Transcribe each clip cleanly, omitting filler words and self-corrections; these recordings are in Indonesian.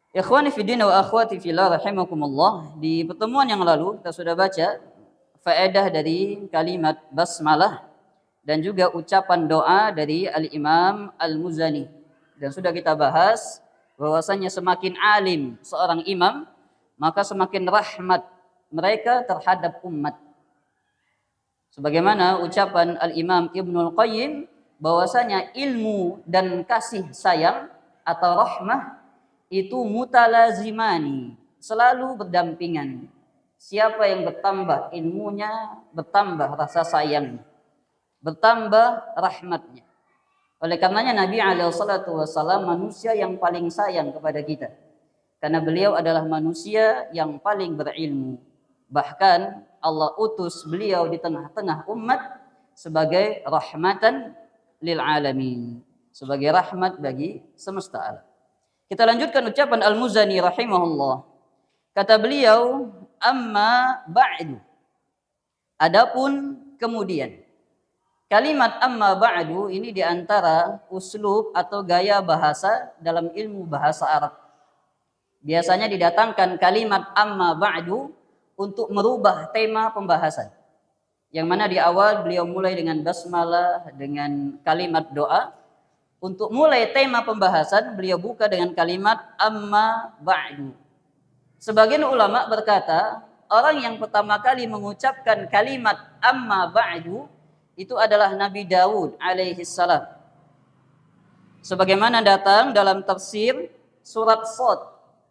Ikhwani fi din wa akhwati fillah rahimakumullah, di pertemuan yang lalu kita sudah baca faedah dari kalimat basmalah dan juga ucapan doa dari Al-Imam Al-Muzani. Dan sudah kita bahas bahwasanya semakin alim seorang imam, maka semakin rahmat mereka terhadap umat. Sebagaimana ucapan Al-Imam Ibnul Qayyim bahwasanya ilmu dan kasih sayang atau rahmah itu mutalazimani, selalu berdampingan. Siapa yang bertambah ilmunya, bertambah rasa sayangnya, bertambah rahmatnya. Oleh karenanya Nabi SAW manusia yang paling sayang kepada kita, karena beliau adalah manusia yang paling berilmu. Bahkan Allah utus beliau di tengah-tengah umat sebagai rahmatan lil alamin, sebagai rahmat bagi semesta alam. Kita lanjutkan ucapan Al-Muzani rahimahullah. Kata beliau, amma ba'du. Adapun kemudian. Kalimat amma ba'du ini diantara uslub atau gaya bahasa dalam ilmu bahasa Arab. Biasanya didatangkan kalimat amma ba'du untuk merubah tema pembahasan. Yang mana di awal beliau mulai dengan basmalah, dengan kalimat doa. Untuk mulai tema pembahasan, beliau buka dengan kalimat amma ba'du. Sebagian ulama berkata, orang yang pertama kali mengucapkan kalimat amma ba'du itu adalah Nabi Daud alaihi salam. Sebagaimana datang dalam tafsir surat Shad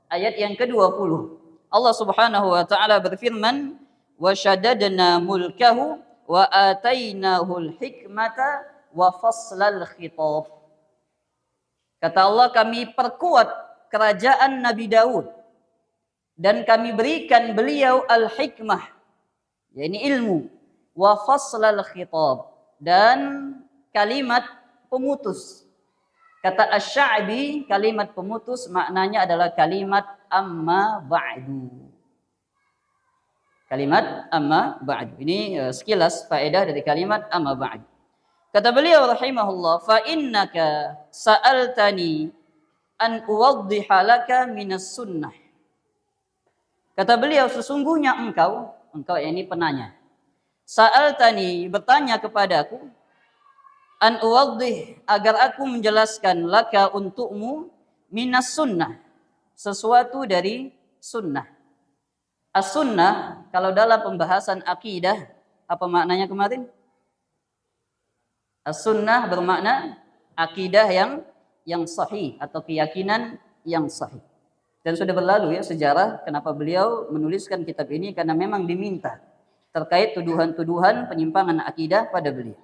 ayat yang ke-20. Allah Subhanahu wa taala berfirman, "Wa shaddadna mulkahu wa atainahul hikmata wa faslal khitab." Kata Allah, kami perkuat kerajaan Nabi Daud dan kami berikan beliau al-hikmah, yakni ilmu, wa faslal khitab, dan kalimat pemutus. Kata Asy-Sya'bi, kalimat pemutus maknanya adalah kalimat amma ba'du. Kalimat amma ba'du. Ini sekilas faedah dari kalimat amma ba'du. Kata beliau rahimahullah, fa innaka sa'altani an uwaddiha laka minas sunnah. Kata beliau, sesungguhnya engkau ini penanya. Sa'altani, bertanya kepadaku, an uwaddih, agar aku menjelaskan laka untukmu minas sunnah, sesuatu dari sunnah. As-sunnah kalau dalam pembahasan akidah, apa maknanya kemarin? As-sunnah bermakna akidah yang sahih atau keyakinan yang sahih. Dan sudah berlalu ya sejarah kenapa beliau menuliskan kitab ini, karena memang diminta terkait tuduhan-tuduhan penyimpangan akidah pada beliau.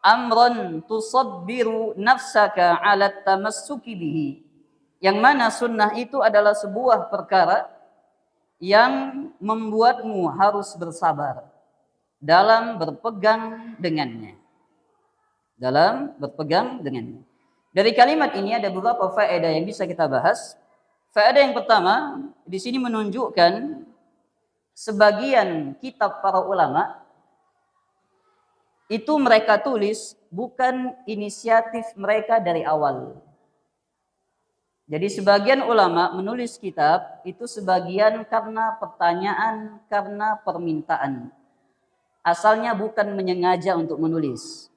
Amran tusabbiru nafsaka 'ala tamassuki bihi. Yang mana sunnah itu adalah sebuah perkara yang membuatmu harus bersabar dalam berpegang dengannya. Dari kalimat ini ada beberapa faedah yang bisa kita bahas. Faedah yang pertama, di sini menunjukkan sebagian kitab para ulama itu mereka tulis bukan inisiatif mereka dari awal. Jadi sebagian ulama menulis kitab itu sebagian karena pertanyaan, karena permintaan. Asalnya bukan menyengaja untuk menulis.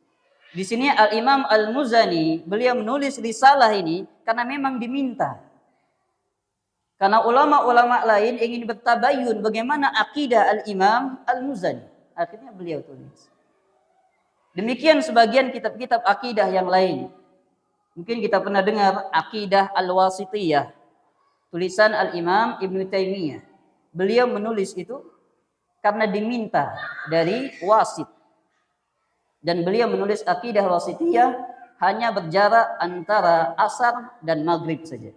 Di sini Al-Imam Al-Muzani, beliau menulis risalah ini karena memang diminta. Karena ulama-ulama lain ingin bertabayun bagaimana akidah Al-Imam Al-Muzani. Akhirnya beliau tulis. Demikian sebagian kitab-kitab akidah yang lain. Mungkin kita pernah dengar Aqidah Al-Wasithiyah, tulisan Al-Imam Ibnu Taimiyah. Beliau menulis itu karena diminta dari wasit. Dan beliau menulis Aqidah Wasithiyah hanya berjarak antara asar dan maghrib saja.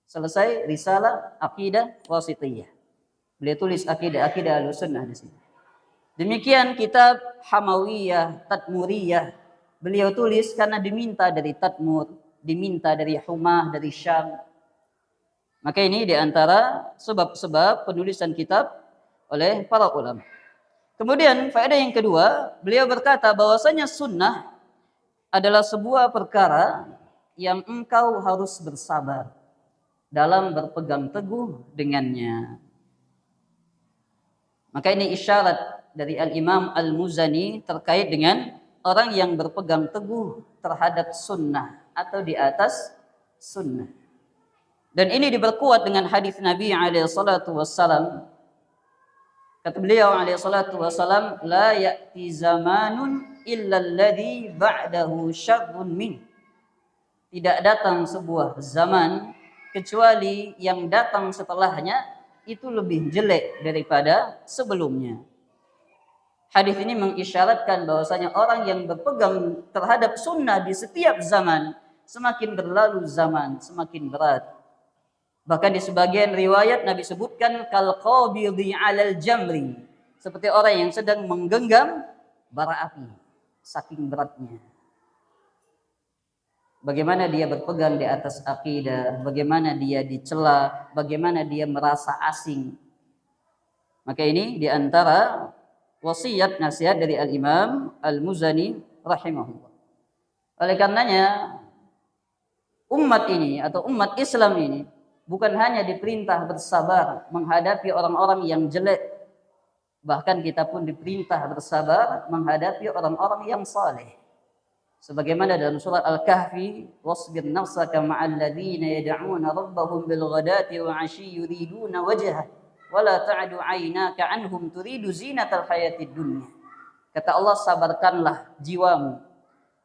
Selesai risalah Aqidah Wasithiyah. Beliau tulis Aqidah Ahlussunnah di sini. Demikian kitab Hamawiyah, Tadmuriyah. Beliau tulis karena diminta dari Tadmur, diminta dari Humah, dari Syam. Maka ini diantara sebab-sebab penulisan kitab oleh para ulama. Kemudian faedah yang kedua, beliau berkata bahwasanya sunnah adalah sebuah perkara yang engkau harus bersabar. dalam berpegang teguh dengannya. Maka ini isyarat dari Al-Imam Al-Muzani terkait dengan orang yang berpegang teguh terhadap sunnah atau di atas sunnah. Dan ini diperkuat dengan hadis Nabi SAW. Kata beliau SAW, la ya'ti zamanun illa alladhi ba'dahu syarrun min. Tidak datang sebuah zaman kecuali yang datang setelahnya itu lebih jelek daripada sebelumnya. Hadis ini mengisyaratkan bahwasanya orang yang berpegang terhadap sunnah di setiap zaman, semakin berlalu zaman, semakin berat. Bahkan di sebagian riwayat Nabi sebutkan kal qabidhi 'alal jamri, seperti orang yang sedang menggenggam bara api, saking beratnya. Bagaimana dia berpegang di atas akidah, bagaimana dia dicela, bagaimana dia merasa asing. Maka ini diantara wasiat nasihat dari Al-Imam Al-Muzani rahimahullah. Oleh karenanya umat ini atau umat Islam ini bukan hanya diperintah bersabar menghadapi orang-orang yang jelek, bahkan kita pun diperintah bersabar menghadapi orang-orang yang saleh. Sebagaimana dalam surat Al-Kahfi, wasbir nafsaka ma'al ladzina yad'una rabbahum bil ghadati wa 'ashyi yuriduna wajhah wa la ta'du 'ainaka 'anhum turidu zinatal hayatid dunya. Kata Allah, sabarkanlah jiwamu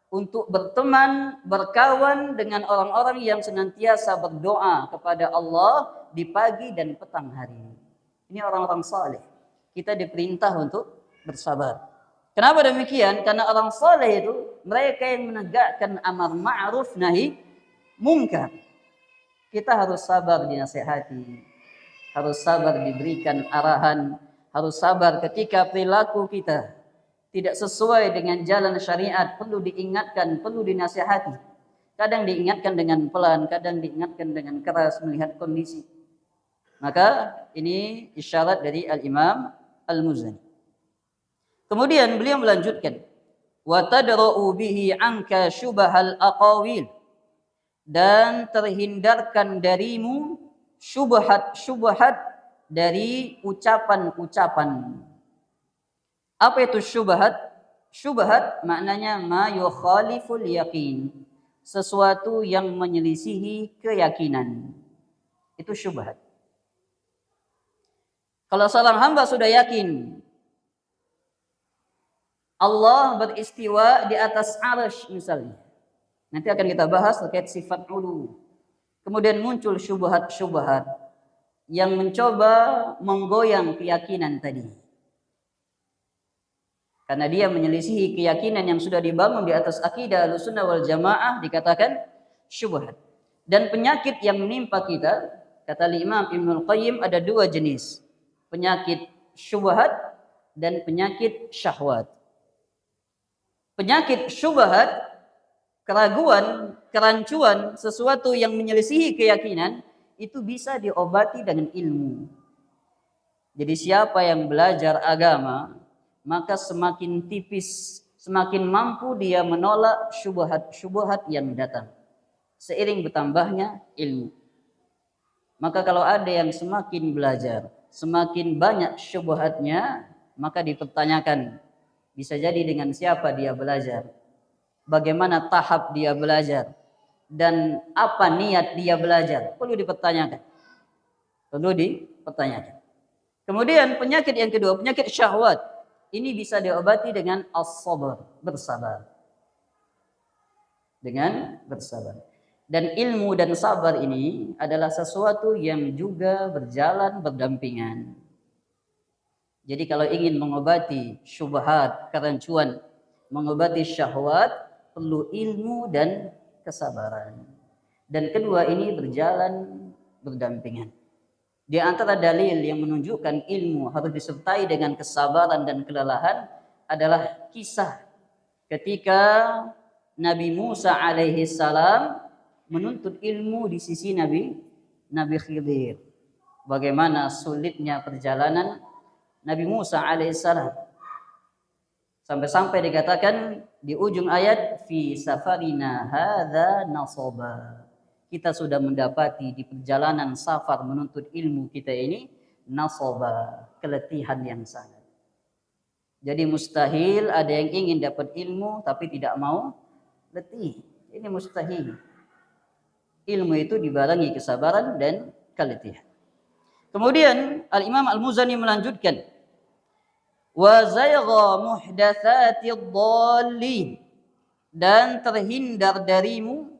untuk berteman, berkawan dengan orang-orang yang senantiasa berdoa kepada Allah di pagi dan petang hari. Ini orang-orang saleh. Kita diperintah untuk bersabar. Kenapa demikian? Karena orang saleh itu mereka yang menegakkan amar ma'ruf nahi mungkar. Kita harus sabar dinasihati, harus sabar diberikan arahan, harus sabar ketika perilaku kita tidak sesuai dengan jalan syariat, perlu diingatkan, perlu dinasihati. Kadang diingatkan dengan pelan, kadang diingatkan dengan keras melihat kondisi. Maka ini isyarat dari Al-Imam Al-Muzani. Kemudian beliau melanjutkan, wa tadra'u bihi anka syubhal aqawil, dan terhindarkan darimu syubhat-syubhat dari ucapan-ucapan. Apa itu syubhat? Syubhat maknanya ma yukhaliful yaqin, sesuatu yang menyelisihi keyakinan. Itu syubhat. Kalau seorang hamba sudah yakin Allah beristiwa di atas arsy misalnya. Nanti akan kita bahas terkait sifat ulu. Kemudian muncul syubhat-syubhat yang mencoba menggoyang keyakinan tadi. Karena dia menyelisihi keyakinan yang sudah dibangun di atas akidah Ahlussunnah wal Jamaah, dikatakan syubhat. Dan penyakit yang menimpa kita, kata Imam Ibnul Qayyim, ada dua jenis. Penyakit syubhat dan penyakit syahwat. Penyakit syubhat, keraguan, kerancuan, sesuatu yang menyelisihi keyakinan, itu bisa diobati dengan ilmu. Jadi siapa yang belajar agama, maka semakin tipis, semakin mampu dia menolak syubhat-syubhat yang datang. Seiring bertambahnya ilmu. Maka kalau ada yang semakin belajar, semakin banyak syubhatnya, maka dipertanyakan, bisa jadi dengan siapa dia belajar, bagaimana tahap dia belajar, dan apa niat dia belajar, perlu dipertanyakan. Perlu dipertanyakan. Kemudian penyakit yang kedua, penyakit syahwat. Ini bisa diobati dengan as-sabr, bersabar. Dengan bersabar. Dan ilmu dan sabar ini adalah sesuatu yang juga berjalan berdampingan. Jadi kalau ingin mengobati syubhat, kerancuan, mengobati syahwat, perlu ilmu dan kesabaran. Dan kedua ini berjalan berdampingan. Di antara dalil yang menunjukkan ilmu harus disertai dengan kesabaran dan kelelahan adalah kisah ketika Nabi Musa alaihi salam menuntut ilmu di sisi Nabi Khidir. Bagaimana sulitnya perjalanan Nabi Musa alaihissalam, sampai-sampai dikatakan di ujung ayat fi safarina hadza nasaba, kita sudah mendapati di perjalanan safar menuntut ilmu kita ini nasaba, keletihan yang sangat. Jadi mustahil ada yang ingin dapat ilmu tapi tidak mau letih. Ini mustahil. Ilmu itu dibarengi kesabaran dan keletihan. Kemudian Al-Imam Al-Muzani melanjutkan, wa zaygha muhdatsatid dhallin, dan terhindar darimu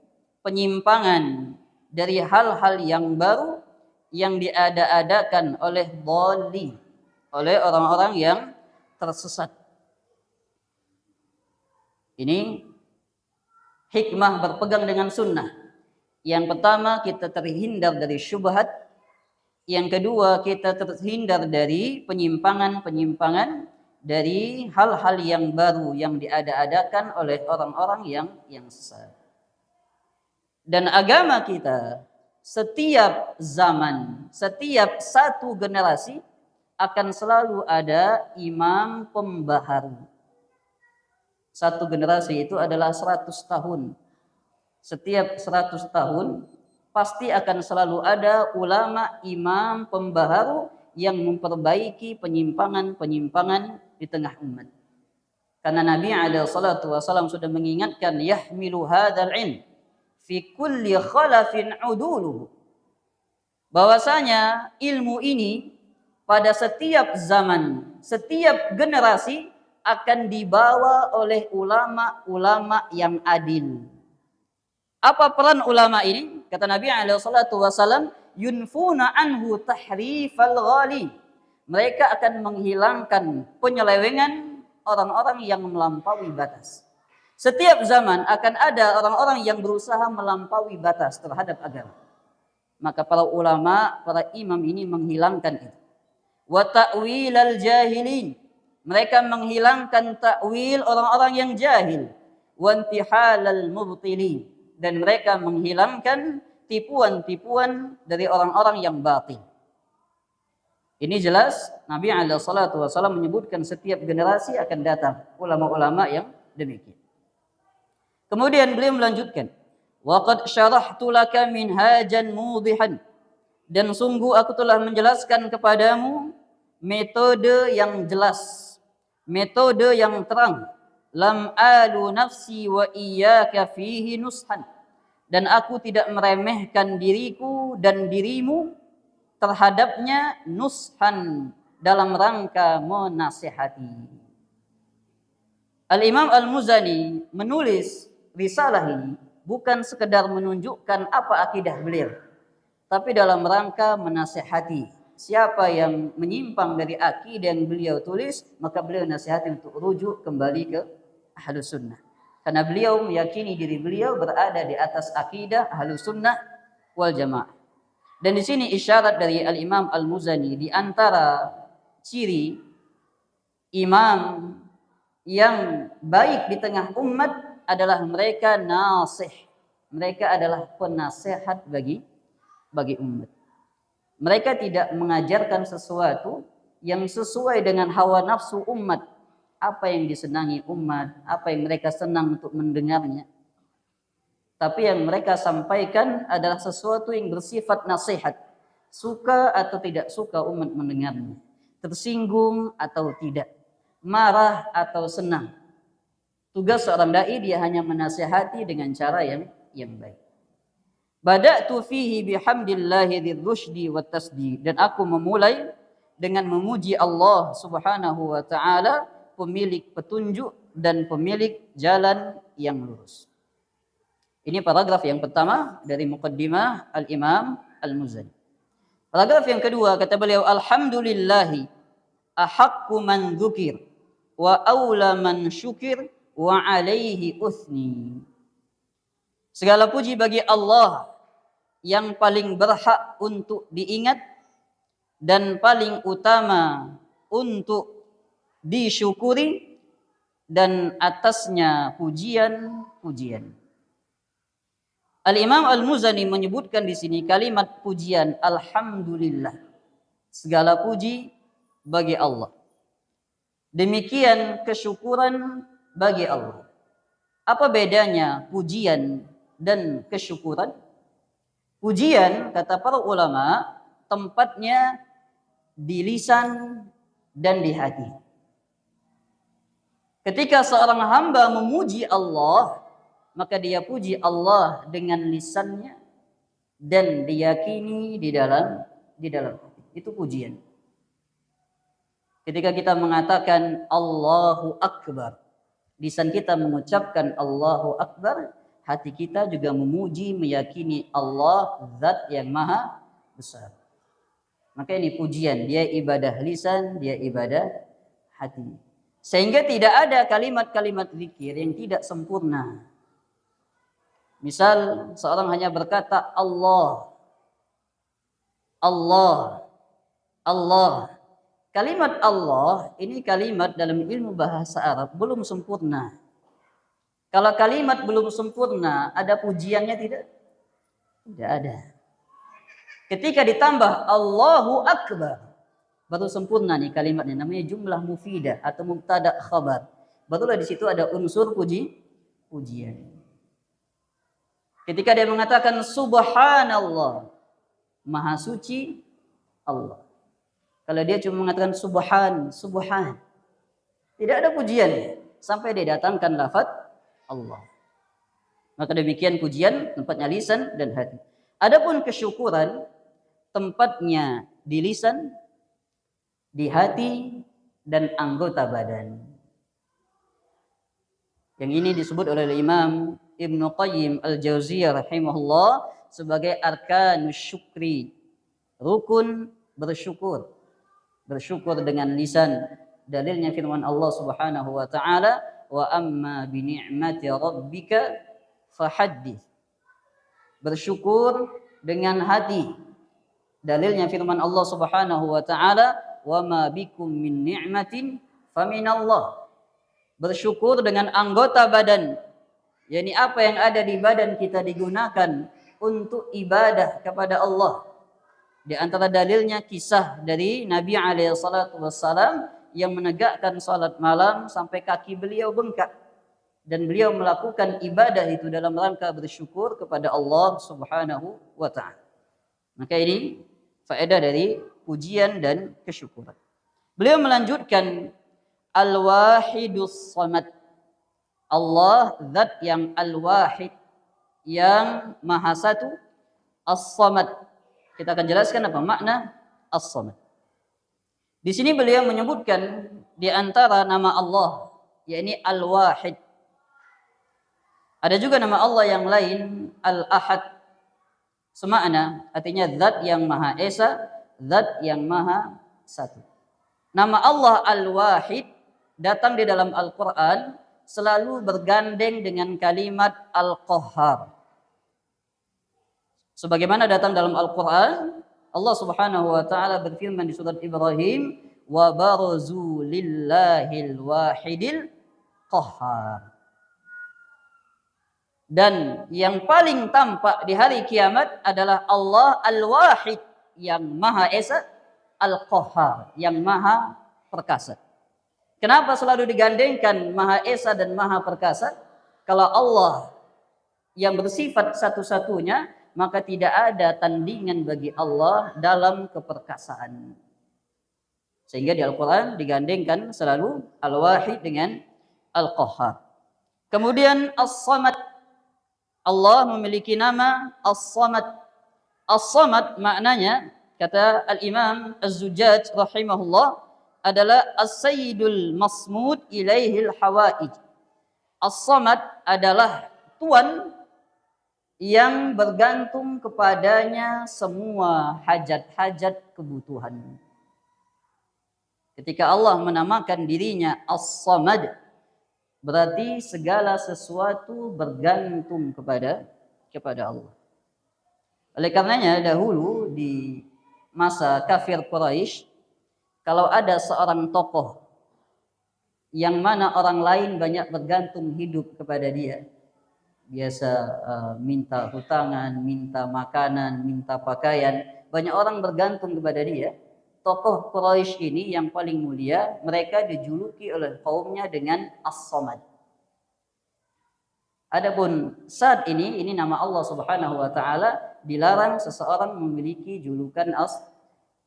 penyimpangan dari hal-hal yang baru yang diada-adakan oleh dhalli, oleh orang-orang yang tersesat. Ini hikmah berpegang dengan sunnah. Yang pertama, kita terhindar dari syubhat. Yang kedua, kita terhindar dari penyimpangan-penyimpangan dari hal-hal yang baru yang diada-adakan oleh orang-orang yang sesat. Dan agama kita setiap zaman, setiap satu generasi akan selalu ada imam pembaharu. Satu generasi itu adalah 100 tahun. Setiap 100 tahun pasti akan selalu ada ulama imam pembaharu yang memperbaiki penyimpangan-penyimpangan di tengah umat. Karena Nabi SAW sudah mengingatkan, yahmilu hadzal ilm fi kulli khalafin uduluhu, bahwasanya ilmu ini pada setiap zaman, setiap generasi akan dibawa oleh ulama-ulama yang adil. Apa peran ulama ini? Kata Nabi SAW, yunfuna anhu tahrifal ghali. Mereka akan menghilangkan penyelewengan orang-orang yang melampaui batas. Setiap zaman akan ada orang-orang yang berusaha melampaui batas terhadap agama. Maka para ulama, para imam ini menghilangkan itu. Wa ta'wilal jahilin. Mereka menghilangkan takwil orang-orang yang jahil. Wa intihalal mubtilin. Dan mereka menghilangkan tipuan-tipuan dari orang-orang yang batil. Ini jelas Nabi SAW menyebutkan setiap generasi akan datang ulama-ulama yang demikian. Kemudian beliau melanjutkan, wa qad syarahtu laka minhajan mudihan, dan sungguh aku telah menjelaskan kepadamu metode yang jelas, metode yang terang. Lam alu nafsi wa iyyaka fihi nushan, dan aku tidak meremehkan diriku dan dirimu terhadapnya nushan, dalam rangka menasihati. Al-Imam Al-Muzani menulis risalah ini bukan sekedar menunjukkan apa akidah beliau, tapi dalam rangka menasihati. Siapa yang menyimpang dari akidah yang beliau tulis, maka beliau nasihati untuk rujuk kembali ke Ahlus Sunnah. Karena beliau meyakini diri beliau berada di atas akidah Ahlus Sunnah wal Jamaah. Dan di sini isyarat dari Al-Imam Al-Muzani, di antara ciri imam yang baik di tengah umat adalah mereka nasih. Mereka adalah penasehat bagi umat. Mereka tidak mengajarkan sesuatu yang sesuai dengan hawa nafsu umat. Apa yang disenangi umat, apa yang mereka senang untuk mendengarnya. Tapi yang mereka sampaikan adalah sesuatu yang bersifat nasihat. Suka atau tidak suka umat mendengarnya. Tersinggung atau tidak. Marah atau senang. Tugas seorang dai dia hanya menasihati dengan cara yang baik. Bada'tu fihi bihamdillahi dzirrusydi wat tasdi, dan aku memulai dengan memuji Allah Subhanahu wa taala, pemilik petunjuk dan pemilik jalan yang lurus. Ini paragraf yang pertama dari muqaddimah Al-Imam Al-Muzani. Paragraf yang kedua kata beliau, alhamdulillahi ahaqqu man dzukir wa aula man syukir wa alaihi uthni. Segala puji bagi Allah yang paling berhak untuk diingat dan paling utama untuk disyukuri, dan atasnya pujian-pujian. Al-Imam Al-Muzani menyebutkan di sini kalimat pujian, alhamdulillah. Segala puji bagi Allah. Demikian kesyukuran bagi Allah. Apa bedanya pujian dan kesyukuran? Pujian, kata para ulama, tempatnya di lisan dan di hati. Ketika seorang hamba memuji Allah, maka dia puji Allah dengan lisannya dan diyakini di dalam hati. Itu pujian. Ketika kita mengatakan Allahu Akbar, lisan kita mengucapkan Allahu Akbar, hati kita juga memuji, meyakini Allah zat yang maha besar. Maka ini pujian, dia ibadah lisan, dia ibadah hati. Sehingga tidak ada kalimat-kalimat zikir yang tidak sempurna. Misal seorang hanya berkata Allah, Allah, Allah. Kalimat Allah ini kalimat dalam ilmu bahasa Arab belum sempurna. Kalau kalimat belum sempurna, ada pujiannya tidak? Tidak ada. Ketika ditambah Allahu Akbar, baru sempurna nih kalimatnya. Namanya jumlah mufidah atau mubtada khabar. Barulah di situ ada unsur pujian. Ketika dia mengatakan Subhanallah, Maha Suci Allah. Kalau dia cuma mengatakan Subhan, tidak ada pujian sampai dia datangkan lafaz Allah. Maka demikian pujian tempatnya lisan dan hati. Adapun kesyukuran tempatnya di lisan, di hati, dan anggota badan. Yang ini disebut oleh Imam Ibnu Qayyim Al-Jauziyah rahimahullah sebagai arkanus syukri, rukun bersyukur. Bersyukur dengan lisan. Dalilnya firman Allah Subhanahu wa taala, wa amma bi ni'mati rabbika fahaddits. Bersyukur dengan hati. Dalilnya firman Allah Subhanahu wa taala, wa ma bikum min ni'matin faminallah. Bersyukur dengan anggota badan. yakni apa yang ada di badan kita digunakan untuk ibadah kepada Allah. Di antara dalilnya kisah dari Nabi SAW yang menegakkan salat malam sampai kaki beliau bengkak. Dan beliau melakukan ibadah itu dalam rangka bersyukur kepada Allah Subhanahu wa ta'ala. Maka ini faedah dari pujian dan kesyukuran. Beliau melanjutkan Al-Wahidus Samad. Allah zat yang Al-Wahid, yang Maha Satu. As-Samad. Kita akan jelaskan apa makna As-Samad. Di sini beliau menyebutkan di antara nama Allah, yakni Al-Wahid. Ada juga nama Allah yang lain, Al-Ahad. Semakna, artinya zat yang Maha Esa, zat yang Maha Satu. Nama Allah Al-Wahid datang di dalam Al-Quran selalu bergandeng dengan kalimat Al-Qahhar. Sebagaimana datang dalam Al-Quran, Allah Subhanahu wa ta'ala berfirman di surat Ibrahim, wa barazu lillahil wahidil qahhar. Dan yang paling tampak di hari kiamat adalah Allah Al-Wahid, yang Maha Esa, Al-Qahhar, yang Maha Perkasa. Kenapa selalu digandengkan Maha Esa dan Maha Perkasa? Kalau Allah yang bersifat satu-satunya, maka tidak ada tandingan bagi Allah dalam keperkasaan. Sehingga di Al-Quran digandengkan selalu Al-Wahid dengan Al-Qahhar. Kemudian As-Samad. Allah memiliki nama As-Samad. As-Samad maknanya, kata Al-Imam Az-Zujjaj rahimahullah, adalah As-Sayyidul Masmud ilaihil hawaij. As-Samad adalah Tuan yang bergantung kepadanya semua hajat-hajat kebutuhan. Ketika Allah menamakan dirinya As-Samad, berarti segala sesuatu bergantung kepada Allah. Oleh karenanya dahulu di masa kafir Quraisy, kalau ada seorang tokoh yang mana orang lain banyak bergantung hidup kepada dia, biasa minta hutangan, minta makanan, minta pakaian, banyak orang bergantung kepada dia. Tokoh Quraisy ini yang paling mulia, mereka dijuluki oleh kaumnya dengan As-Samad. Adapun saat ini nama Allah Subhanahu wa ta'ala dilarang seseorang memiliki julukan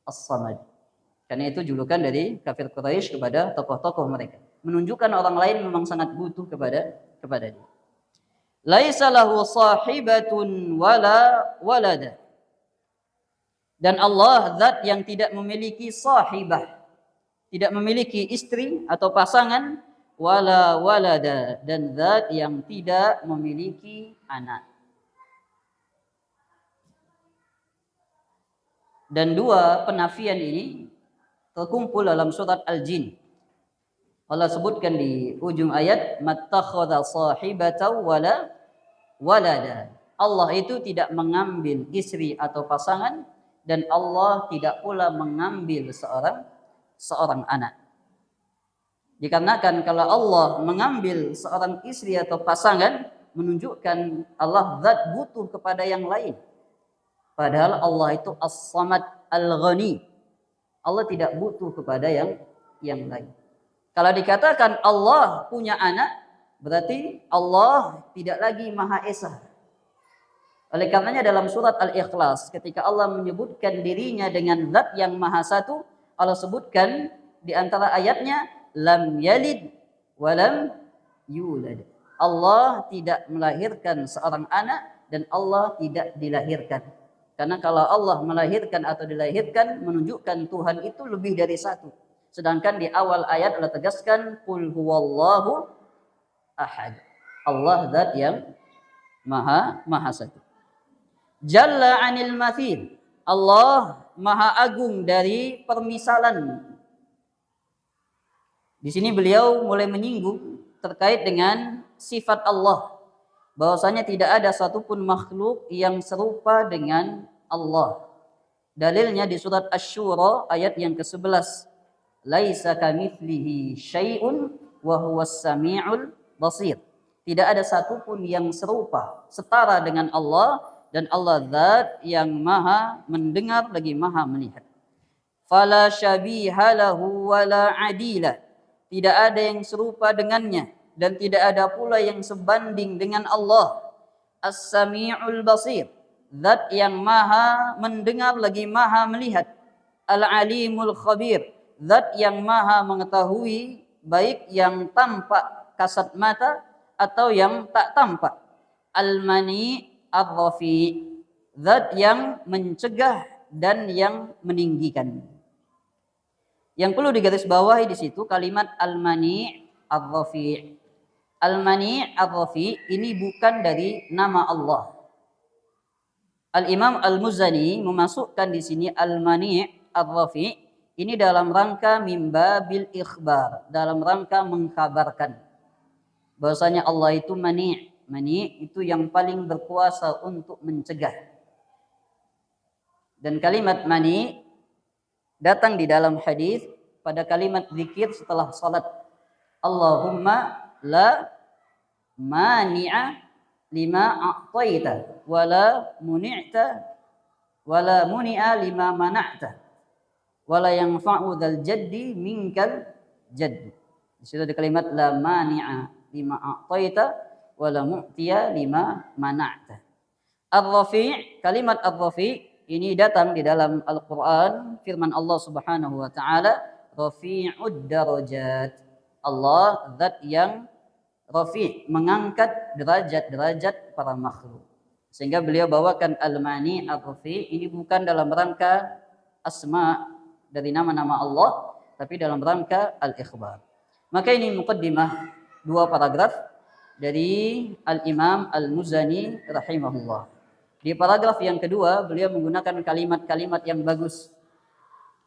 As-Samad. Karena itu julukan dari kafir Quraisy kepada tokoh-tokoh mereka. Menunjukkan orang lain memang sangat butuh kepada dia. Laisa lahu sahibatun wala walada. Dan Allah zat yang tidak memiliki sahibah, tidak memiliki istri atau pasangan, wala walada, dan zat yang tidak memiliki anak. Dan dua penafian ini terkumpul dalam surat Al-Jin. Allah sebutkan di ujung ayat, mattakhadha sahibatan wala walada. Allah itu tidak mengambil istri atau pasangan, dan Allah tidak pula mengambil seorang anak. Dikarenakan kalau Allah mengambil seorang istri atau pasangan, menunjukkan Allah zat butuh kepada yang lain. Padahal Allah itu As-Samad Al-Ghani. Allah tidak butuh kepada yang lain. Kalau dikatakan Allah punya anak, berarti Allah tidak lagi Maha Esa. Oleh karenanya dalam surat Al-Ikhlas, ketika Allah menyebutkan dirinya dengan zat yang Maha Satu, Allah sebutkan di antara ayatnya, lam yalid walam yulad. Allah tidak melahirkan seorang anak dan Allah tidak dilahirkan. Karena kalau Allah melahirkan atau dilahirkan, menunjukkan Tuhan itu lebih dari satu. Sedangkan di awal ayat Allah tegaskan, qul huwallahu ahad. Allah zat yang maha satu. Jalla anil mathil. Allah maha agung dari permisalan. Di sini beliau mulai menyinggung terkait dengan sifat Allah, bahwasanya tidak ada satupun makhluk yang serupa dengan Allah. Dalilnya di surat Asy-Syura ayat yang ke-11. Laisa kamitslihi syai'un wa huwas samiul basir. Tidak ada satupun yang serupa, setara dengan Allah, dan Allah zat yang maha mendengar lagi maha melihat. Fala syabiha lahu wala adila. Tidak ada yang serupa dengannya dan tidak ada pula yang sebanding dengan Allah. As-Sami'ul Basir, zat yang maha mendengar lagi maha melihat. Al-Alimul Khabir, zat yang maha mengetahui baik yang tampak kasat mata atau yang tak tampak. Al-Mani Ar-Rafi, zat yang mencegah dan yang meninggikan. Yang perlu digarisbawahi di situ kalimat Al-Mani Ar-Rafi. Al-Mani Ar-Rafi ini bukan dari nama Allah. Al-Imam Al-Muzani memasukkan di sini Al-Mani Ar-Rafi ini dalam rangka mimbabil ikhbar, dalam rangka mengkabarkan bahwasanya Allah itu mani. Mani itu yang paling berkuasa untuk mencegah. Dan kalimat mani datang di dalam hadis pada kalimat zikir setelah salat. Allahumma la mani'a lima a'taita wala muni'ta wala muni'a lima mana'ta wala yanfa'u dzal jaddi minkal jadd. Di situ ada kalimat la mani'a lima a'taita wala mu'tiya lima mana'ta. Ar-Rafi', kalimat Ar-Rafi' ini datang di dalam Al-Quran, firman Allah Subhanahu wa Ta'ala, Rafi'ud darajat. Allah zat yang Rafi', mengangkat derajat-derajat para makhluk. Sehingga beliau bawakan Al-Mani Ar-Rafi' ini bukan dalam rangka asma dari nama-nama Allah, tapi dalam rangka al-ikhbar. Maka ini muqaddimah, dua paragraf dari Al-Imam Al-Muzani rahimahullah. Di paragraf yang kedua, beliau menggunakan kalimat-kalimat yang bagus.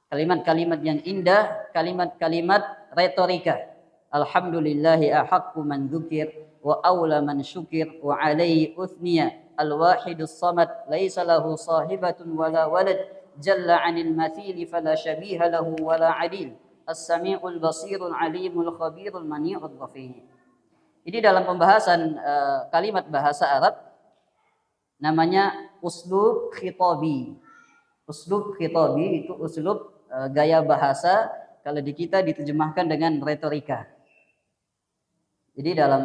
Kalimat-kalimat yang indah, kalimat-kalimat retorika. Alhamdulillahi ahaqqu man dzukir wa aula man syukir wa alaihi uthniya al-wahidus samad laisa lahu sahibatun wala walad jalla 'anil mathili fala syabiha lahu wala 'adil as-sami'ul basirul alimul khabirul mani'ur rafi'. Ini dalam pembahasan kalimat bahasa Arab namanya uslub khitabi. Uslub khitabi itu uslub gaya bahasa, kalau di kita diterjemahkan dengan retorika. Jadi dalam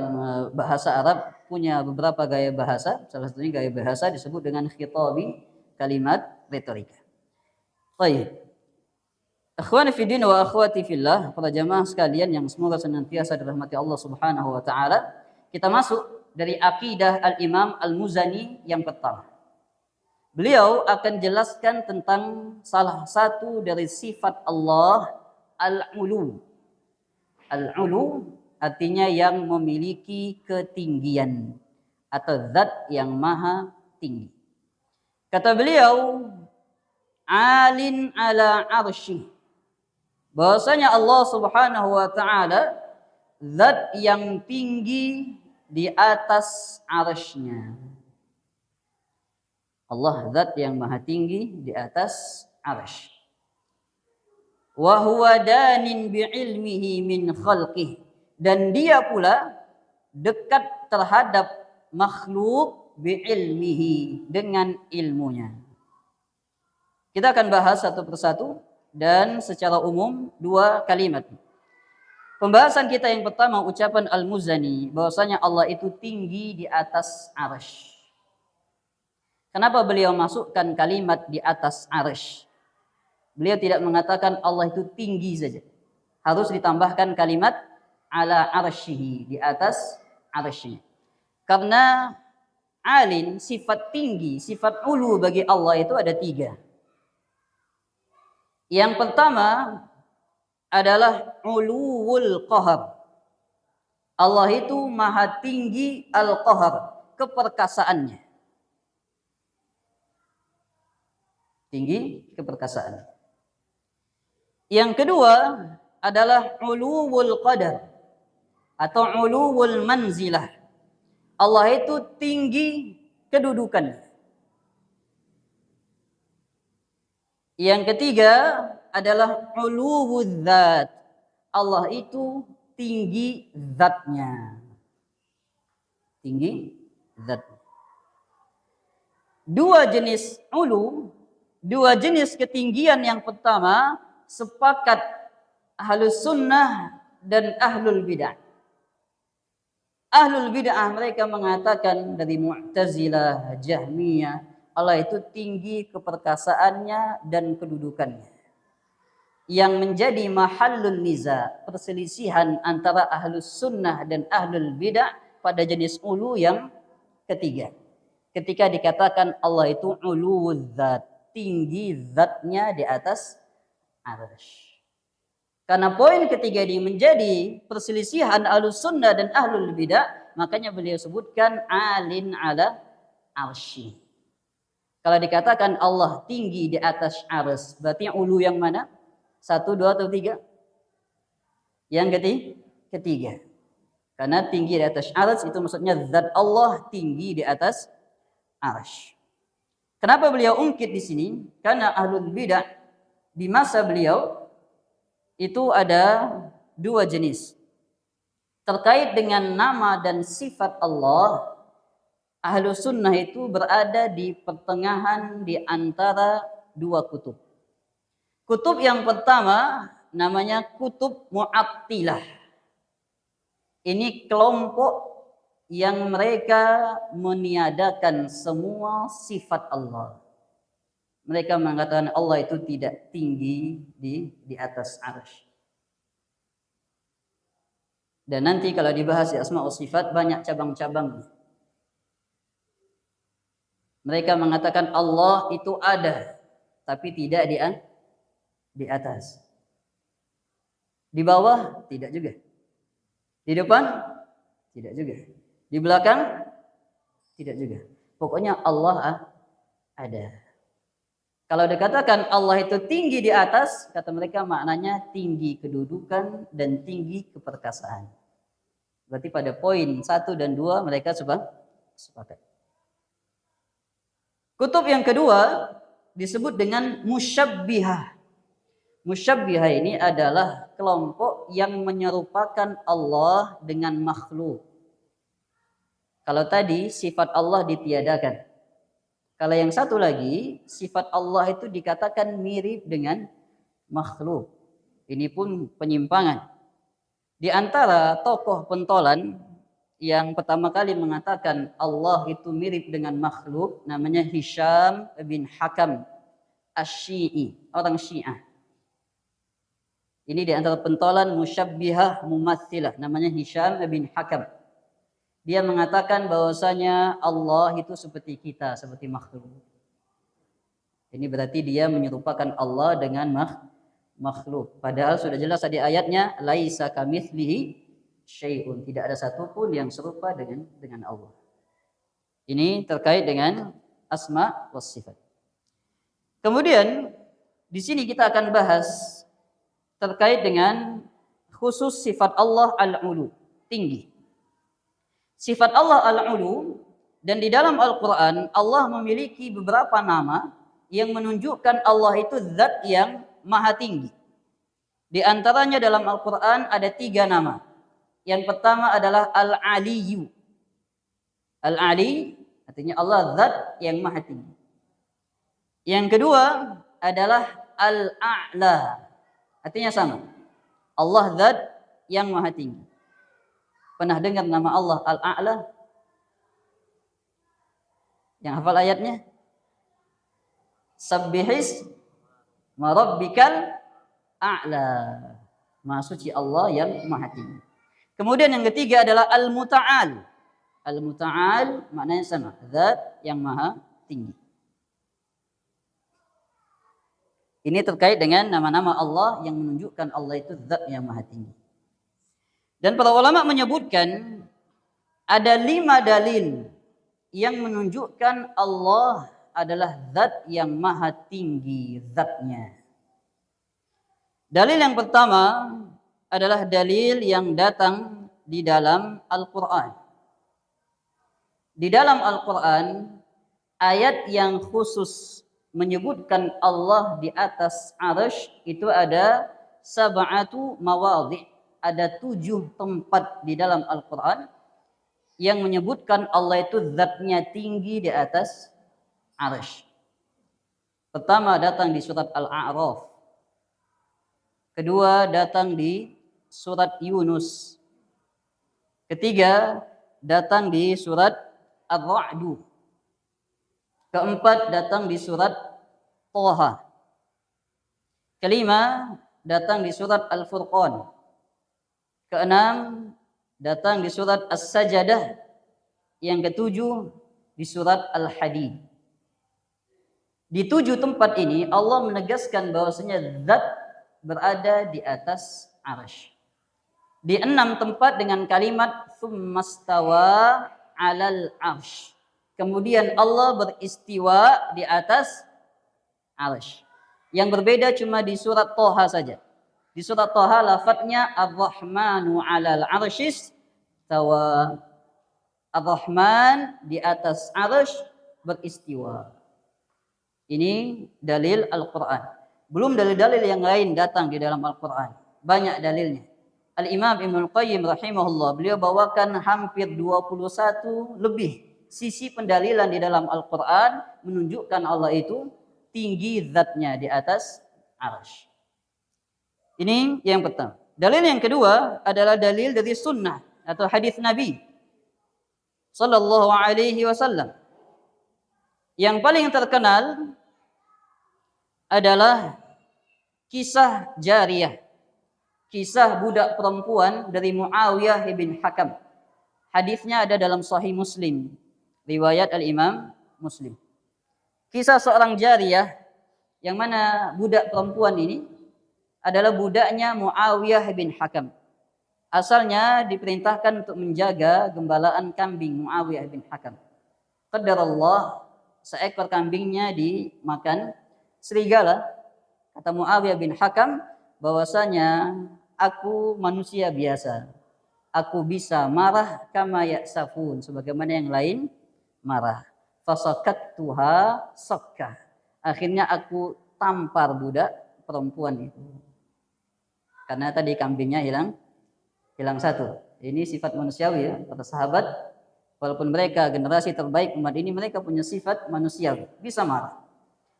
bahasa Arab punya beberapa gaya bahasa, salah satunya gaya bahasa disebut dengan khitabi, kalimat retorika. Baik. Akhwani fi din wa akhwati fillah, para jamaah sekalian yang semoga senantiasa dirahmati Allah Subhanahu wa taala. Kita masuk dari akidah Al-Imam Al-Muzani yang pertama. Beliau akan jelaskan tentang salah satu dari sifat Allah, al-ulu. Al-ulu artinya yang memiliki ketinggian atau zat yang maha tinggi. Kata beliau, alin ala arsyih. Bahwasanya Allah Subhanahu wa taala zat yang tinggi di atas arsy-Nya. Allah zat yang maha tinggi di atas arsy. Wa huwa danin bi ilmihi min khalqihi, dan dia pula dekat terhadap makhluk bi ilmihi, dengan ilmunya. Kita akan bahas satu persatu dan secara umum dua kalimat. Pembahasan kita yang pertama ucapan Al-Muzani bahwasanya Allah itu tinggi di atas arsy. Kenapa beliau masukkan kalimat di atas arsy? Beliau tidak mengatakan Allah itu tinggi saja. Harus ditambahkan kalimat ala arsyihi, di atas arsy. Karena alin, sifat tinggi, sifat ulu bagi Allah itu ada tiga. Yang pertama adalah uluwul qahar. Allah itu maha tinggi al-qahar, keperkasaannya. Tinggi keperkasaan. Yang kedua adalah uluwul qadar atau uluwul manzilah. Allah itu tinggi kedudukannya. Yang ketiga adalah uluwul dzat. Allah itu tinggi zatnya. Tinggi zat. Dua jenis ulu, dua jenis ketinggian yang pertama sepakat ahlus sunnah dan ahlul bid'ah. Ahlul bid'ah mereka mengatakan dari Mu'tazilah, Jahmiyah, Allah itu tinggi keperkasaannya dan kedudukannya. Yang menjadi mahallun niza, perselisihan antara ahlus sunnah dan ahlul bid'ah pada jenis ulu yang ketiga. Ketika dikatakan Allah itu uluwul dzat, tinggi zatnya di atas arsy. Karena poin ketiga ini menjadi perselisihan ahlus sunnah dan ahlul bid'ah, makanya beliau sebutkan alin ala arsy. Kalau dikatakan Allah tinggi di atas arsy, berarti ulu yang mana? 1, 2, atau 3? Yang ketiga. Karena tinggi di atas arsy itu maksudnya zat Allah tinggi di atas arsy. Kenapa beliau ungkit di sini? Karena ahlul bidah di masa beliau itu ada dua jenis. Terkait dengan nama dan sifat Allah, ahlu sunnah itu berada di pertengahan di antara dua kutub. Kutub yang pertama namanya kutub Mu'attilah. Ini kelompok yang mereka meniadakan semua sifat Allah. Mereka mengatakan Allah itu tidak tinggi di atas arsy. Dan nanti kalau dibahas di asma wa sifat banyak cabang-cabang. Mereka mengatakan Allah itu ada, tapi tidak di atas. Di bawah tidak juga. Di depan tidak juga. Di belakang tidak juga. Pokoknya Allah ada. Kalau dikatakan Allah itu tinggi di atas, kata mereka maknanya tinggi kedudukan dan tinggi keperkasaan. Berarti pada poin 1 dan 2 mereka sepakat. Kutub yang kedua disebut dengan musyabbihah. Musyabbihah ini adalah kelompok yang menyerupakan Allah dengan makhluk. Kalau tadi sifat Allah ditiadakan. Kalau yang satu lagi, sifat Allah itu dikatakan mirip dengan makhluk. Ini pun penyimpangan. Di antara tokoh pentolan yang pertama kali mengatakan Allah itu mirip dengan makhluk namanya Hisham bin Hakam Asy-Syi'i, orang Syiah. Ini di antara pentolan musyabbihah mumatsilah, namanya Hisham bin Hakam. Dia mengatakan bahwasanya Allah itu seperti kita, seperti makhluk. Ini berarti dia menyerupakan Allah dengan makhluk. Padahal sudah jelas tadi ayatnya laisa kamitslihi syai'un, tidak ada satupun yang serupa dengan Allah. Ini terkait dengan asma was sifat. Kemudian di sini kita akan bahas terkait dengan khusus sifat Allah al-ulu, tinggi. Sifat Allah al-ulu, dan di dalam Al-Quran Allah memiliki beberapa nama yang menunjukkan Allah itu zat yang maha tinggi. Di antaranya dalam Al-Quran ada 3 nama. Yang pertama adalah Al-Aliyu. Al-Ali artinya Allah zat yang maha tinggi. Yang kedua adalah Al-A'la. Artinya sama. Allah zat yang maha tinggi. Pernah dengar nama Allah Al-A'la? Yang hafal ayatnya? Sabbihis marabbikal a'la. Maha suci Allah yang maha tinggi. Kemudian yang ketiga adalah Al-Muta'al. Al-Muta'al maknanya sama, zat yang maha tinggi. Ini terkait dengan nama-nama Allah yang menunjukkan Allah itu zat yang maha tinggi. Dan para ulama menyebutkan ada 5 dalil yang menunjukkan Allah adalah zat yang maha tinggi zatnya. Dalil yang pertama adalah dalil yang datang di dalam Al-Quran. Di dalam Al-Quran, ayat yang khusus menyebutkan Allah di atas arsy itu ada 7 mawadhi'. Ada 7 tempat di dalam Al-Quran yang menyebutkan Allah itu zatnya tinggi di atas arsy. Pertama datang di surat Al-A'raf. Kedua datang di surat Yunus. Ketiga datang di surat Ar-Ra'd. Keempat datang di surat Thaha. Kelima datang di surat Al-Furqan. Keenam datang di surat As-Sajdah. Yang ketujuh di surat Al-Hadid. Di 7 tempat ini Allah menegaskan bahwasanya zat berada di atas arsy. Di 6 tempat dengan kalimat tsummastawa 'alal arsy. Kemudian Allah beristiwa di atas arsy. Yang berbeda cuma di surat Thaha saja. Di surat Thaha lafadznya Ar-Rahmanu 'alal arsyis tawa. Ar-Rahman di atas arsy beristiwa. Ini dalil Al-Quran. Belum dalil-dalil yang lain datang di dalam Al-Quran. Banyak dalilnya. Al-Imam Ibnul Qayyim rahimahullah, beliau bawakan hampir 21 lebih sisi pendalilan di dalam Al-Quran menunjukkan Allah itu tinggi zatnya di atas arsy. Ini yang pertama. Dalil yang kedua adalah dalil dari sunnah atau hadis Nabi sallallahu alaihi wasallam. Yang paling terkenal adalah kisah jariyah, kisah budak perempuan dari Muawiyah bin Hakam. Hadisnya ada dalam Sahih Muslim, riwayat Al-Imam Muslim. Kisah seorang jariyah yang mana budak perempuan ini adalah budaknya Muawiyah bin Hakam. Asalnya diperintahkan untuk menjaga gembalaan kambing Muawiyah bin Hakam. Qadarallah, seekor kambingnya dimakan serigala. Kata Muawiyah bin Hakam bahwasanya aku manusia biasa. Aku bisa marah kama ya'safun, sebagaimana yang lain marah. Fasakattuha sakkah. Akhirnya aku tampar budak perempuan itu. Karena tadi kambingnya hilang satu. Ini sifat manusiawi ya, kata sahabat. Walaupun mereka generasi terbaik umat ini, mereka punya sifat manusiawi, bisa marah.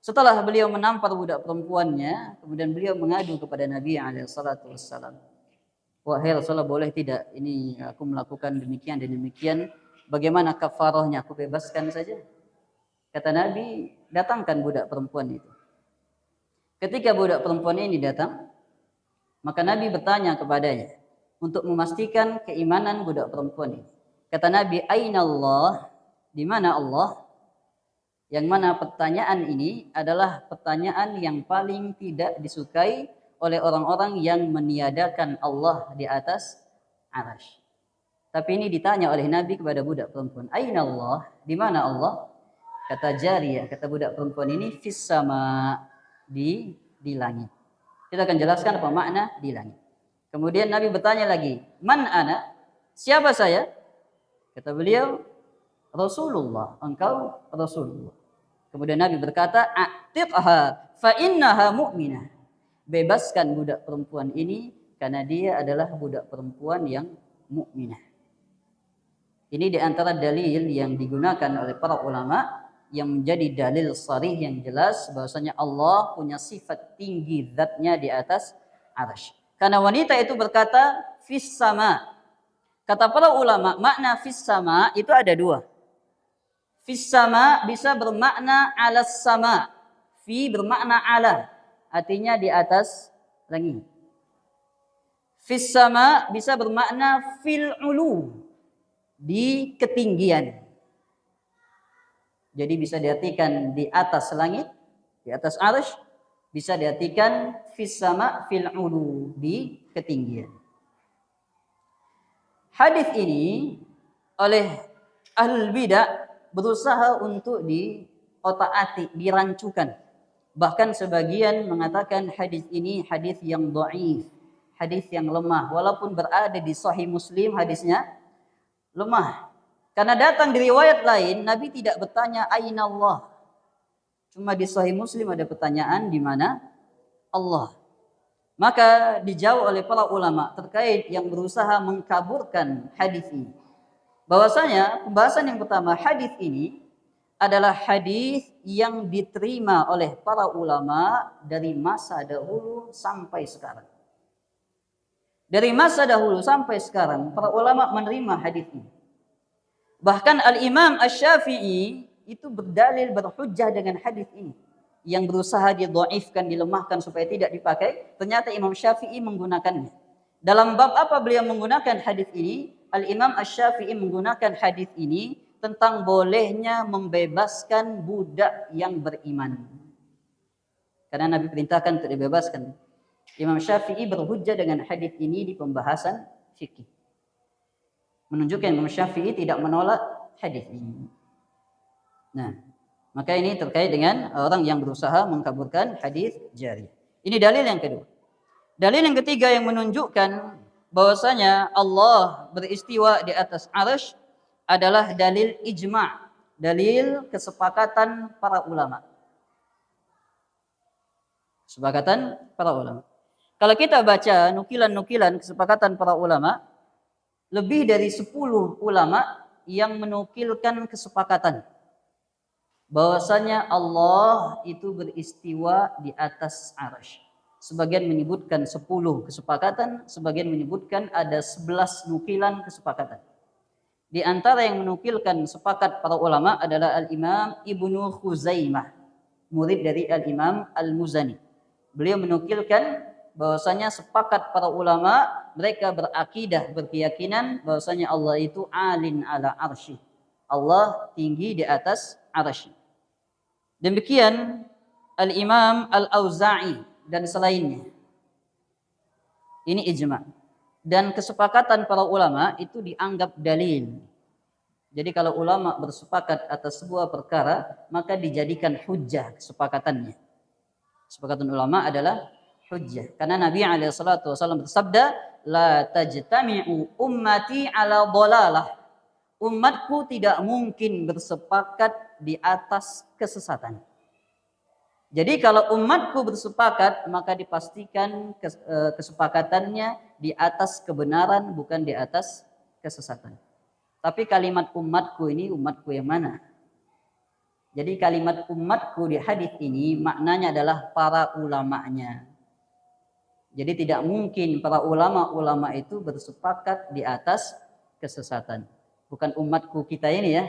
Setelah beliau menampar budak perempuannya, kemudian beliau mengadu kepada Nabi alaihi salatu wassalam. wahai Rasulullah, boleh tidak ini aku melakukan demikian dan demikian, bagaimana kafarahnya, aku bebaskan saja? Kata Nabi, datangkan budak perempuan itu. Ketika budak perempuan ini datang, maka Nabi bertanya kepadanya untuk memastikan keimanan budak perempuan ini. Kata Nabi, Aina Allah? Di mana Allah? Yang mana pertanyaan ini adalah pertanyaan yang paling tidak disukai oleh orang-orang yang meniadakan Allah di atas arasy. Tapi ini ditanya oleh Nabi kepada budak perempuan, Aina Allah? Di mana Allah? Kata jariyah, kata budak perempuan ini, fis sama, di langit. Kita akan jelaskan apa makna di langit. Kemudian Nabi bertanya lagi, man ana? Siapa saya? Kata beliau, Rasulullah, engkau Rasulullah. Kemudian Nabi berkata, a'tiqha fa innaha mu'minah. Bebaskan budak perempuan ini karena dia adalah budak perempuan yang mukminah. Ini di antara dalil yang digunakan oleh para ulama yang menjadi dalil sharih yang jelas bahwasanya Allah punya sifat tinggi zatnya di atas arsy. Karena wanita itu berkata fis sama. Kata para ulama, makna fis sama itu ada dua. Fis sama bisa bermakna alas sama. Fi bermakna ala. Artinya di atas langit. Fis sama bisa bermakna fil ulu. Di ketinggian. Jadi bisa diartikan di atas langit, di atas arsy, bisa diartikan fis sama fil ulu, di ketinggian. Hadis ini oleh ahlul bidah berusaha untuk diotak-atik, dirancukan. Bahkan sebagian mengatakan hadis ini hadis yang dhaif, hadis yang lemah, walaupun berada di Sahih Muslim hadisnya lemah. Karena datang di riwayat lain, Nabi tidak bertanya aina Allah. Cuma di Sahih Muslim ada pertanyaan di mana Allah. Maka dijawab oleh para ulama terkait yang berusaha mengkaburkan hadis ini. Bahwasanya pembahasan yang pertama, hadis ini adalah hadis yang diterima oleh para ulama dari masa dahulu sampai sekarang. Dari masa dahulu sampai sekarang para ulama menerima hadis ini. Bahkan Al-Imam Asy-Syafi'i itu berdalil, berhujjah dengan hadis ini. Yang berusaha didhaifkan, dilemahkan supaya tidak dipakai. Ternyata Imam Syafi'i menggunakannya. Dalam bab apa beliau menggunakan hadis ini? Al-Imam Asy-Syafi'i menggunakan hadis ini tentang bolehnya membebaskan budak yang beriman. Karena Nabi perintahkan untuk dibebaskan. Imam Syafi'i berhujjah dengan hadis ini di pembahasan fikih. Menunjukkan Imam Syafi'i tidak menolak hadis ini. Nah, maka ini terkait dengan orang yang berusaha mengkaburkan hadis jariyah. Ini dalil yang kedua. Dalil yang ketiga yang menunjukkan bahwasanya Allah beristiwa di atas arsy adalah dalil ijma', dalil kesepakatan para ulama. Kesepakatan para ulama. Kalau kita baca nukilan-nukilan kesepakatan para ulama, lebih dari 10 ulama yang menukilkan kesepakatan bahwasanya Allah itu beristiwa di atas arsy. Sebagian menyebutkan 10 kesepakatan, sebagian menyebutkan ada 11 nukilan kesepakatan. Di antara yang menukilkan sepakat para ulama adalah Al-Imam Ibnu Khuzaimah, murid dari Al-Imam Al-Muzani. Beliau menukilkan bahwasanya sepakat para ulama, mereka berakidah, berkeyakinan bahwasanya Allah itu alin ala arsy. Allah tinggi di atas arsy. Demikian Al-Imam Al-Auza'i dan selainnya. Ini ijma'. Dan kesepakatan para ulama itu dianggap dalil. Jadi kalau ulama bersepakat atas sebuah perkara, maka dijadikan hujjah kesepakatannya. Kesepakatan ulama adalah hujjah. Karena Nabi SAW bersabda, la tajtami'u ummati ala dhalalah. Umatku tidak mungkin bersepakat di atas kesesatan. Jadi kalau umatku bersepakat, maka dipastikan kesepakatannya di atas kebenaran, bukan di atas kesesatan. Tapi kalimat umatku ini umatku yang mana? Jadi kalimat umatku di hadis ini maknanya adalah para ulamanya. Jadi tidak mungkin para ulama-ulama itu bersepakat di atas kesesatan. Bukan umatku kita ini ya.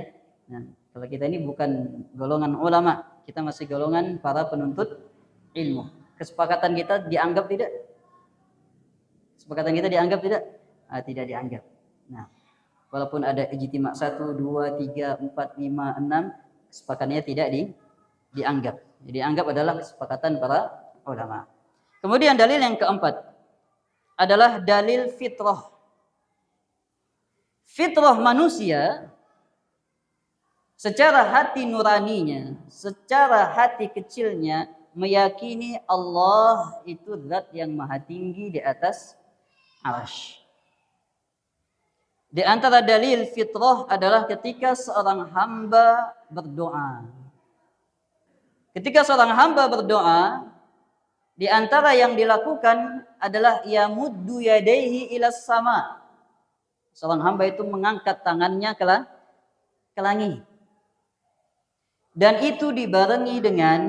Nah, kalau kita ini bukan golongan ulama, kita masih golongan para penuntut ilmu. Kesepakatan kita dianggap tidak? Kesepakatan kita dianggap tidak? Tidak dianggap. Nah, walaupun ada ijtima' 1, 2, 3, 4, 5, 6, kesepakatannya tidak dianggap. Jadi dianggap adalah kesepakatan para ulama. Kemudian dalil yang keempat adalah dalil fitrah. Fitrah manusia secara hati nuraninya, secara hati kecilnya meyakini Allah itu zat yang maha tinggi di atas arsy. Di antara dalil fitrah adalah ketika seorang hamba berdoa. Ketika seorang hamba berdoa, di antara yang dilakukan adalah yamuddu yadaihi ilas sama. Seorang hamba itu mengangkat tangannya ke langit. Dan itu dibarengi dengan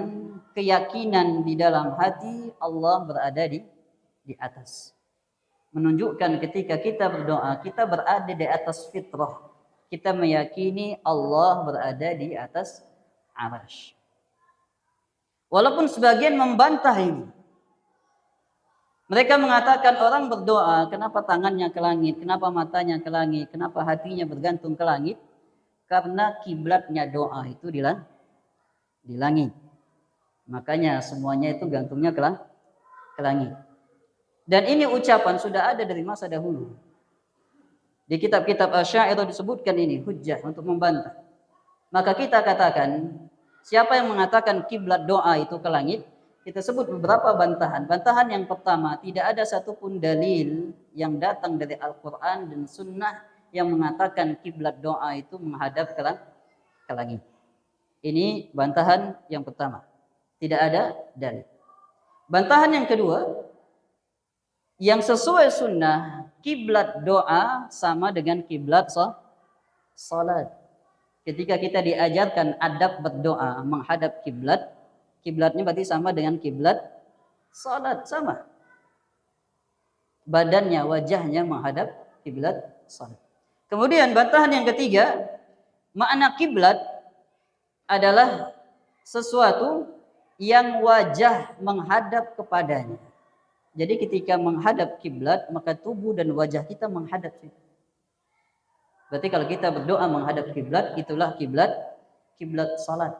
keyakinan di dalam hati Allah berada di atas. Menunjukkan ketika kita berdoa, kita berada di atas fitrah. Kita meyakini Allah berada di atas arsy. Walaupun sebagian membantah ini. Mereka mengatakan orang berdoa, kenapa tangannya ke langit, kenapa matanya ke langit, kenapa hatinya bergantung ke langit? Karena kiblatnya doa itu di langit. Makanya semuanya itu gantungnya ke langit. Dan ini ucapan sudah ada dari masa dahulu. Di kitab-kitab Asy'ariyah disebutkan ini hujjah untuk membantah. Maka kita katakan, siapa yang mengatakan kiblat doa itu ke langit? Kita sebut beberapa bantahan. Bantahan yang pertama, tidak ada satupun dalil yang datang dari Al-Quran dan Sunnah yang mengatakan kiblat doa itu menghadap ke langit. Ini bantahan yang pertama. Tidak ada dalil. Bantahan yang kedua, yang sesuai sunnah, kiblat doa sama dengan kiblat salat. Ketika kita diajarkan adab berdoa menghadap kiblat, kiblatnya berarti sama dengan kiblat salat, sama. Badannya, wajahnya menghadap kiblat salat. Kemudian bantahan yang ketiga, makna kiblat adalah sesuatu yang wajah menghadap kepadanya. Jadi ketika menghadap kiblat, maka tubuh dan wajah kita menghadap situ. Berarti kalau kita berdoa menghadap kiblat, itulah kiblat salat.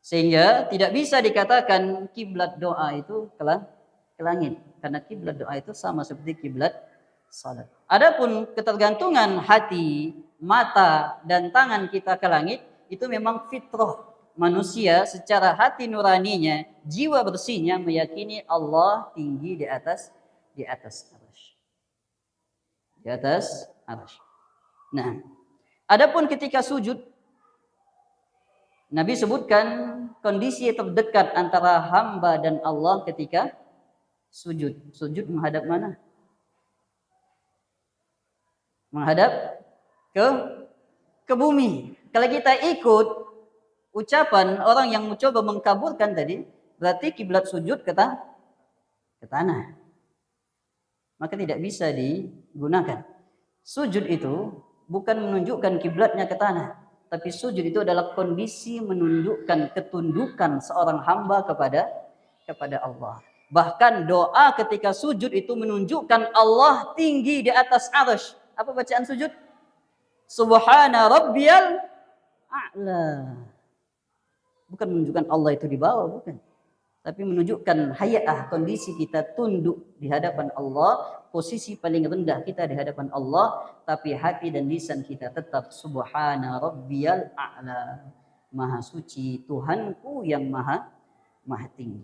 Sehingga tidak bisa dikatakan kiblat doa itu ke langit, karena kiblat doa itu sama seperti kiblat salat. Adapun ketergantungan hati, mata dan tangan kita ke langit itu memang fitrah manusia secara hati nuraninya, jiwa bersihnya meyakini Allah tinggi di atas arsy. Di atas arsy. Nah, adapun ketika sujud, Nabi sebutkan kondisi terdekat antara hamba dan Allah ketika sujud. Sujud menghadap mana? Menghadap ke bumi. Kalau kita ikut ucapan orang yang mencoba mengkaburkan tadi, berarti kiblat sujud ke tanah. Maka tidak bisa digunakan. Sujud itu bukan menunjukkan kiblatnya ke tanah. Tapi sujud itu adalah kondisi menunjukkan ketundukan seorang hamba kepada Allah. Bahkan doa ketika sujud itu menunjukkan Allah tinggi di atas arsy. Apa bacaan sujud? Subhana rabbiyal a'la. Bukan menunjukkan Allah itu di bawah, bukan. Tapi menunjukkan hay'ah, kondisi kita tunduk di hadapan Allah, posisi paling rendah kita di hadapan Allah, tapi hati dan lisan kita tetap subhana rabbiyal a'la. Maha suci Tuhanku yang maha tinggi.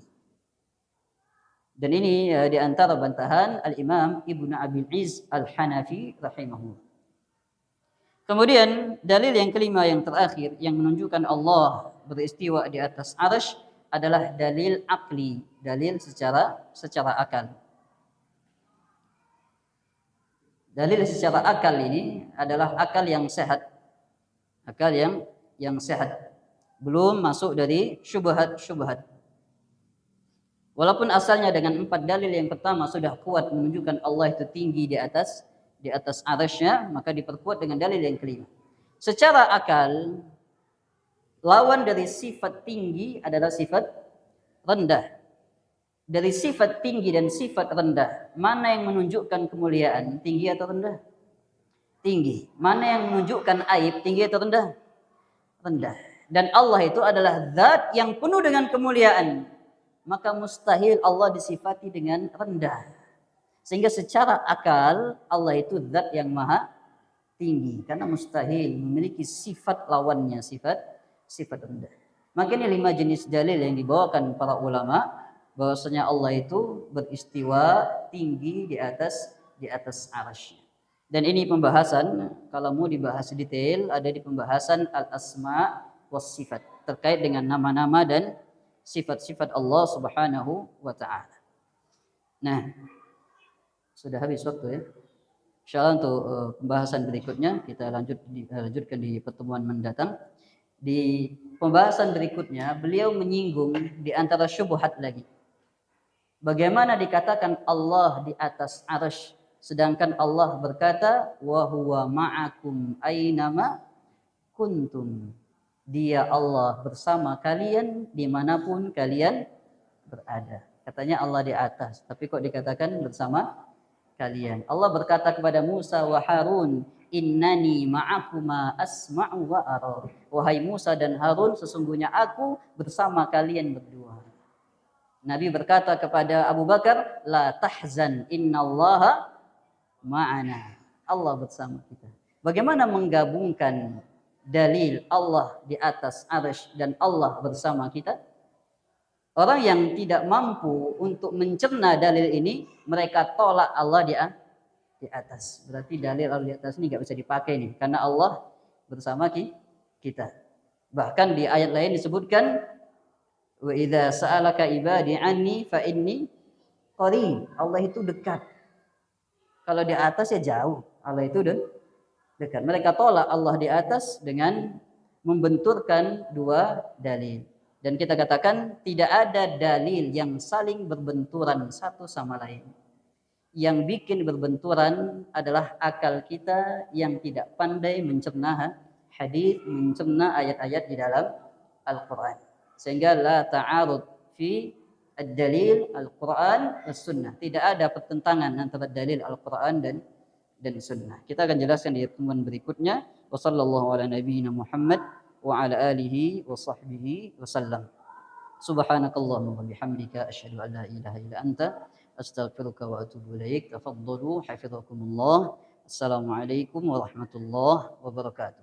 Dan ini di antara bantahan Al-Imam Ibnu Abil Izz Al-Hanafi rahimahullah. Kemudian dalil yang kelima yang terakhir yang menunjukkan Allah beristiwa di atas arsy adalah dalil akli, dalil secara akal. Dalil secara akal ini adalah akal yang sehat. Akal yang sehat. Belum masuk dari syubhat-syubhat. Walaupun asalnya dengan 4 dalil yang pertama sudah kuat menunjukkan Allah itu tinggi di atas arasy-Nya, maka diperkuat dengan dalil yang kelima. Secara akal, lawan dari sifat tinggi adalah sifat rendah. Dari sifat tinggi dan sifat rendah, mana yang menunjukkan kemuliaan, tinggi atau rendah? Tinggi. Mana yang menunjukkan aib, tinggi atau rendah? Rendah. Dan Allah itu adalah zat yang penuh dengan kemuliaan. Maka mustahil Allah disifati dengan rendah. Sehingga secara akal Allah itu zat yang maha tinggi. Karena mustahil memiliki sifat lawannya, sifat rendah. Makanya 5 jenis dalil yang dibawakan para ulama bahwasanya Allah itu beristiwa tinggi di atas arasy. Dan ini pembahasan, kalau mau dibahas detail, ada di pembahasan al-asma was sifat terkait dengan nama-nama dan sifat-sifat Allah Subhanahu wa taala. Nah, sudah habis waktu ya. Insyaallah untuk pembahasan berikutnya kita lanjutkan di pertemuan mendatang. Di pembahasan berikutnya beliau menyinggung di antara syubhat lagi. Bagaimana dikatakan Allah di atas arasy sedangkan Allah berkata wa huwa ma'akum ainama kuntum. Dia Allah bersama kalian dimanapun kalian berada. Katanya Allah di atas, tapi kok dikatakan bersama kalian. Allah berkata kepada Musa wa Harun, innani ma'akuma asma'u wa ara. Wahai Musa dan Harun, sesungguhnya aku bersama kalian berdua. Nabi berkata kepada Abu Bakar, la tahzan innallaha ma'ana. Allah bersama kita. Bagaimana menggabungkan dalil Allah di atas arasy dan Allah bersama kita? Orang yang tidak mampu untuk mencerna dalil ini, mereka tolak Allah di atas. Berarti dalil Allah di atas ini nggak bisa dipakai nih, karena Allah bersama kita. Bahkan di ayat lain disebutkan, wa idza sa'alaka ibadi anni fa inni qarib. Allah itu dekat. Kalau di atas ya jauh. Allah itu dekat. Mereka tolak Allah di atas dengan membenturkan 2 dalil. Dan kita katakan tidak ada dalil yang saling berbenturan satu sama lain. Yang bikin berbenturan adalah akal kita yang tidak pandai mencerna hadis, mencerna ayat-ayat di dalam Al-Quran. Sehingga la ta'arud fi ad-dalil Al-Quran dan Sunnah. Tidak ada pertentangan antara dalil Al-Quran dan Sunnah. Kita akan jelaskan di pertemuan berikutnya. Wa sallallahu ala nabiyyina Muhammad wa ala alihi wa sahbihi wa sallam. Subhanakallahumma wa bihamdika asyhadu an la ilaha illa anta astaghfiruka wa atubu ilaik. Tafaddalu hafizakumullah. Assalamualaikum warahmatullahi wabarakatuh.